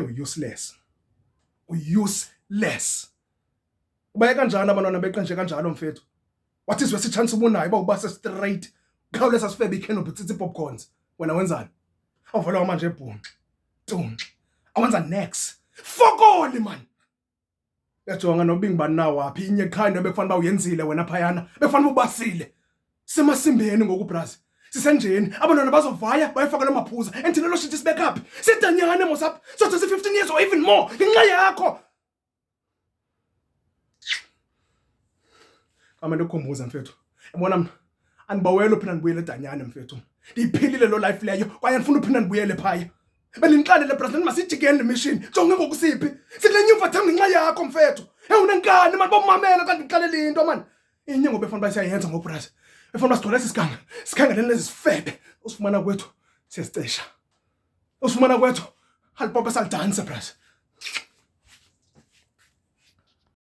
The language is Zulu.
Useless. Useless. Ubaye kanjani abantwana beqenje kanjalo mfethu? What is wesi chance ubunayo bawuba se straight. Khawuleza sifebe icanopy tsithi popcorns. Wena wenzani? Awuvala manje ebhunqa. Tonke. Awenza next. Fokoli man. Yajonga nobingi bani nawo aphi inye ekhaya bekufanele ba uyenzile wena phayana. Bekufanele ubasile. Semasimbeni ngoku brazi. Sisenjeni abantwana bazovaya bayifaka lamaphuza enthina lo shit sibek up. Sidanyane mosapha. So just 15 years or even more. Ngenxa yakho. Amanda ukhumbuza mfethu. Yabona mina anibawela uphinda nibuyele edanyane mfethu. Ndiphilile lo life leyo kwaye andifuna uphinda nibuyele phaya. Beninixalele president masijikeni le mission. Jonge ngokusiphi. Sikule nyuva thambi ngenxa yakho mfethu. Unenkani manje bomamela kanti ngixelele into man. Inye ngoba efanele bayisayenza ngobrasa. Efanele sigcwala sisiganga. Sikhangeleni lezi sifebe. Usifumana kwethu siyasicesha. Usifumana kwethu halipopa salidance brasa.